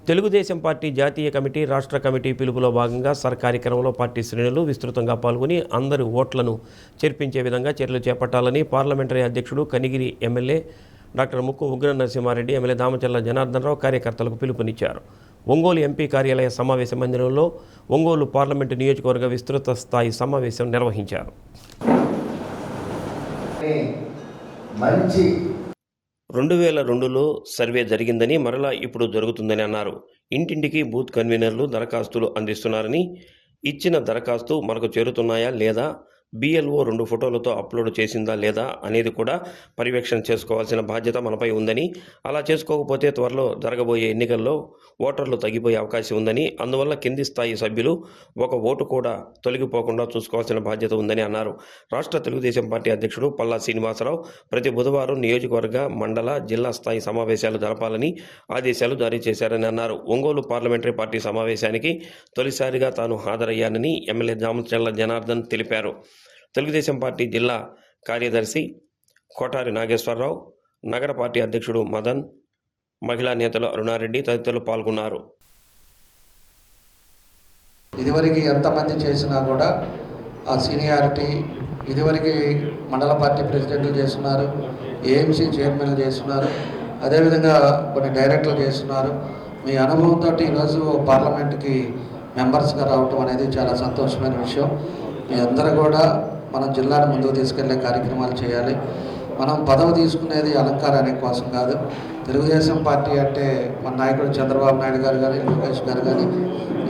Telugu Desam party జాతీయ committee రాష్ట్ర committee పిలుపులో భాగంగా కార్యక్రమంలో పార్టీ శ్రేణులు విస్తృతంగా పాల్గొని అందరి ఓట్లను చేర్పించే విధంగా చర్యలు చేపట్టాలని పార్లమెంటరీ అధ్యక్షుడు కనిగిరి ఎమ్మెల్యే డాక్టర్ ముక్కు ఉగ్ర నరసింహారెడ్డి ఎమ్మెల్యే దామచర్ల జనార్దన్ రావు కార్యకర్తలకు పిలుపునిచ్చారు. ఒంగోలు ఎంపీ కార్యాలయ సమావేశ మందిరంలో ఒంగోలు పార్లమెంటు నియోజకవర్గ విస్తృత స్థాయి సమావేశం నిర్వహించారు. 2002లో సర్వే జరిగిందని మరలా ఇప్పుడు జరుగుతుందని అన్నారు. ఇంటింటికి బూత్ కన్వీనర్లు దరఖాస్తులు అందిస్తున్నారని, ఇచ్చిన దరఖాస్తు మనకు చేరుతున్నాయా లేదా, BLO 2 ఫోటోలతో అప్లోడ్ చేసిందా లేదా అనేది కూడా పర్యవేక్షణ చేసుకోవాల్సిన బాధ్యత మనపై ఉందని, అలా చేసుకోకపోతే త్వరలో జరగబోయే ఎన్నికల్లో ఓటర్లు తగ్గిపోయే అవకాశం ఉందని, అందువల్ల కింది స్థాయి సభ్యులు ఒక ఓటు కూడా తొలగిపోకుండా చూసుకోవాల్సిన బాధ్యత ఉందని అన్నారు. రాష్ట్ర తెలుగుదేశం పార్టీ అధ్యక్షుడు పల్లా శ్రీనివాసరావు ప్రతి బుధవారం నియోజకవర్గ, మండల, జిల్లా స్థాయి సమావేశాలు జరపాలని ఆదేశాలు జారీ చేశారని అన్నారు. ఒంగోలు పార్లమెంటరీ పార్టీ సమావేశానికి తొలిసారిగా తాను హాజరయ్యానని ఎమ్మెల్యే దామచర్ల జనార్దన్ తెలిపారు. తెలుగుదేశం పార్టీ జిల్లా కార్యదర్శి కోటారి నాగేశ్వరరావు, నగర పార్టీ అధ్యక్షుడు మదన్, మహిళా నేతలు అరుణారెడ్డి తదితరులు పాల్గొన్నారు. ఇదివరకు ఎంతమంది చేసినా కూడా ఆ సీనియారిటీ, ఇదివరకు మండల పార్టీ ప్రెసిడెంట్లు చేస్తున్నారు, AMC చైర్మన్లు చేస్తున్నారు, అదేవిధంగా కొన్ని డైరెక్టర్లు చేస్తున్నారు. మీ అనుభవంతో ఈరోజు పార్లమెంట్కి మెంబర్స్గా రావటం అనేది చాలా సంతోషమైన విషయం. మీ అందరూ కూడా మనం జిల్లాను ముందుకు తీసుకెళ్లే కార్యక్రమాలు చేయాలి. మనం పదవి తీసుకునేది అలంకారానికి కోసం కాదు. తెలుగుదేశం పార్టీ అంటే మన నాయకుడు చంద్రబాబు నాయుడు గారు కానీ, లోకేష్ గారు కానీ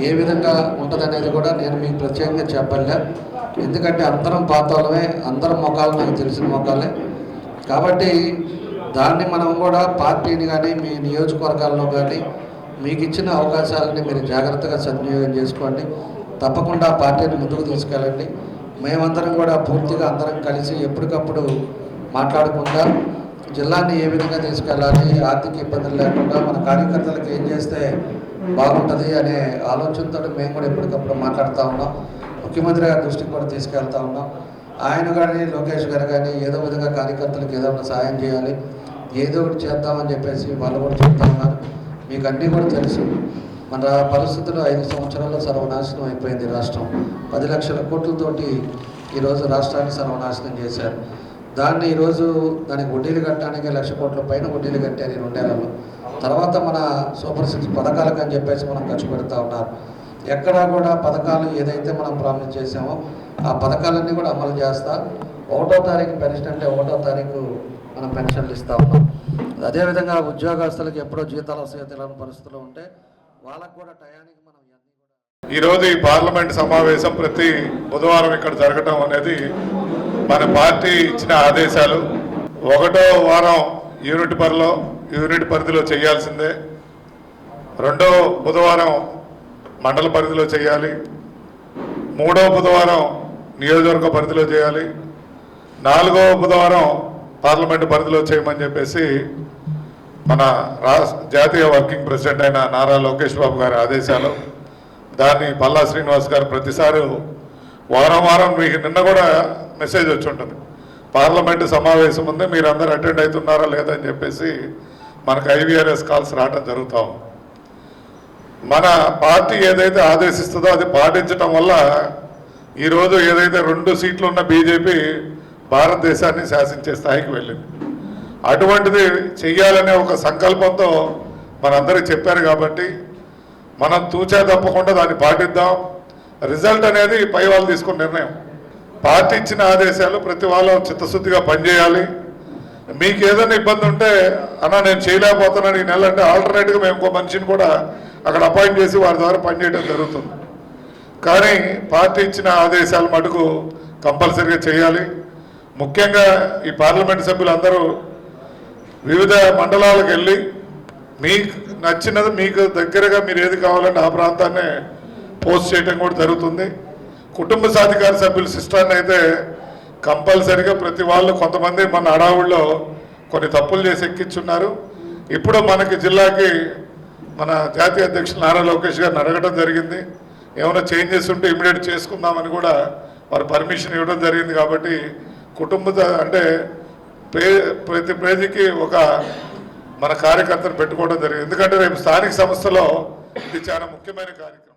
ఏ విధంగా ఉంటుందనేది కూడా నేను మీకు ప్రత్యేకంగా చెప్పలే. ఎందుకంటే అందరం పాతోళ్ళమే, అందరం మొఖాలు నాకు తెలిసిన మొఖాలే. కాబట్టి దాన్ని మనం కూడా పార్టీని కానీ, మీ నియోజకవర్గాల్లో కానీ మీకు ఇచ్చిన అవకాశాలని మీరు జాగ్రత్తగా సద్వినియోగం చేసుకోండి. తప్పకుండా పార్టీని ముందుకు తీసుకెళ్ళండి. మేమందరం కూడా పూర్తిగా అందరం కలిసి ఎప్పటికప్పుడు మాట్లాడకుండా జిల్లాని ఏ విధంగా తీసుకెళ్ళాలి, ఆర్థిక ఇబ్బందులు లేకుండా మన కార్యకర్తలకు ఏం చేస్తే బాగుంటుంది అనే ఆలోచనతో మేము కూడా ఎప్పటికప్పుడు మాట్లాడుతూ ఉన్నాం. ముఖ్యమంత్రి గారి దృష్టికి కూడా తీసుకెళ్తా ఉన్నాం. ఆయన కానీ, లోకేష్ గారు కానీ ఏదో విధంగా కార్యకర్తలకు ఏదో ఒక సహాయం చేయాలి, ఏదో ఒకటి చేద్దామని చెప్పేసి వాళ్ళు కూడా చెప్తా ఉన్నారు. మీకు అన్నీ కూడా తెలుసు. మన పరిస్థితులు 5 సంవత్సరాల్లో సర్వనాశనం అయిపోయింది రాష్ట్రం. 10 లక్షల కోట్లతోటి ఈరోజు రాష్ట్రాన్ని సర్వనాశనం చేశారు. దాన్ని ఈరోజు దానికి వడ్డీలు కట్టడానికి 1 లక్ష కోట్ల పైన వడ్డీలు కట్టారు ఈ 2 ఏళ్లలో. తర్వాత మన సూపర్ 6 పథకాలకు అని చెప్పేసి మనం ఖర్చు పెడతా ఉన్నారు. ఎక్కడా కూడా పథకాలు ఏదైతే మనం ప్రామిస్ చేసామో ఆ పథకాలన్నీ కూడా అమలు చేస్తా. 1వ తారీఖు పెన్షన్ అంటే 1వ తారీఖు మనం పెన్షన్లు ఇస్తూ ఉన్నాం. అదేవిధంగా ఉద్యోగస్తులకు ఎప్పుడో జీతాలు వస్తాయో తెలియని పరిస్థితులు ఉంటే వాళ్ళకు కూడా టయానికి మనం ఈరోజు ఈ పార్లమెంట్ సమావేశం ప్రతి బుధవారం ఇక్కడ జరగటం అనేది మన పార్టీ ఇచ్చిన ఆదేశాలు. 1వ వారం యూనిట్ పరిధిలో చేయాల్సిందే, 2వ బుధవారం మండల పరిధిలో చేయాలి, 3వ బుధవారం నియోజకవర్గ పరిధిలో చేయాలి, 4వ బుధవారం పార్లమెంటు పరిధిలో చేయమని చెప్పేసి మన జాతీయ వర్కింగ్ ప్రెసిడెంట్ అయిన నారా లోకేష్ బాబు గారి ఆదేశాలు. దాన్ని పల్లా శ్రీనివాస్ గారు ప్రతిసారి వారం మీకు నిన్న కూడా మెసేజ్ వచ్చి ఉంటుంది, పార్లమెంటు సమావేశం ఉంది, మీరు అందరూ అటెండ్ అవుతున్నారా లేదని చెప్పేసి మనకు IVRS కాల్స్ రావడం జరుగుతాం. మన పార్టీ ఏదైతే ఆదేశిస్తుందో అది పాటించడం వల్ల ఈరోజు ఏదైతే 2 సీట్లు ఉన్న బీజేపీ భారతదేశాన్ని శాసించే స్థాయికి వెళ్ళింది. అటువంటిది చెయ్యాలనే ఒక సంకల్పంతో మనందరికీ చెప్పారు కాబట్టి మనం తూచా తప్పకుండా దాన్ని పాటిద్దాం. రిజల్ట్ అనేది పై వాళ్ళు తీసుకున్న నిర్ణయం. పార్టీ ఇచ్చిన ఆదేశాలు ప్రతి వాళ్ళు చిత్తశుద్ధిగా పనిచేయాలి. మీకు ఏదైనా ఇబ్బంది ఉంటే అన్న నేను చేయలేకపోతున్నాను ఈ నెల అంటే ఆల్టర్నేట్గా మేము ఇంకో మనిషిని కూడా అక్కడ అపాయింట్ చేసి వారి ద్వారా పనిచేయడం జరుగుతుంది. కానీ పార్టీ ఇచ్చిన ఆదేశాలు మటుకు కంపల్సరీగా చేయాలి. ముఖ్యంగా ఈ పార్లమెంట్ సభ్యులందరూ వివిధ మండలాలకు వెళ్ళి మీకు నచ్చినది, మీకు దగ్గరగా మీరు ఏది కావాలంటే ఆ ప్రాంతాన్నే పోస్ట్ చేయడం కూడా జరుగుతుంది. కుటుంబ సాధికార సభ్యుల సిస్టాన్ని అయితే కంపల్సరీగా ప్రతి వాళ్ళు కొంతమంది మన అడావుల్లో కొన్ని తప్పులు చేసి ఎక్కించున్నారు. ఇప్పుడు మనకి జిల్లాకి మన జాతీయ అధ్యక్షులు నారా లోకేష్ గారిని అడగడం జరిగింది. ఏమైనా చేంజెస్ ఉంటే ఇమీడియట్ చేసుకుందామని కూడా వారు పర్మిషన్ ఇవ్వడం జరిగింది. కాబట్టి కుటుంబ అంటే ప్రతి పేజీకి ఒక మన కార్యకర్తలు పెట్టుకోవడం జరిగింది. ఎందుకంటే రేపు స్థానిక సంస్థలో ఇది చాలా ముఖ్యమైన కార్యక్రమం.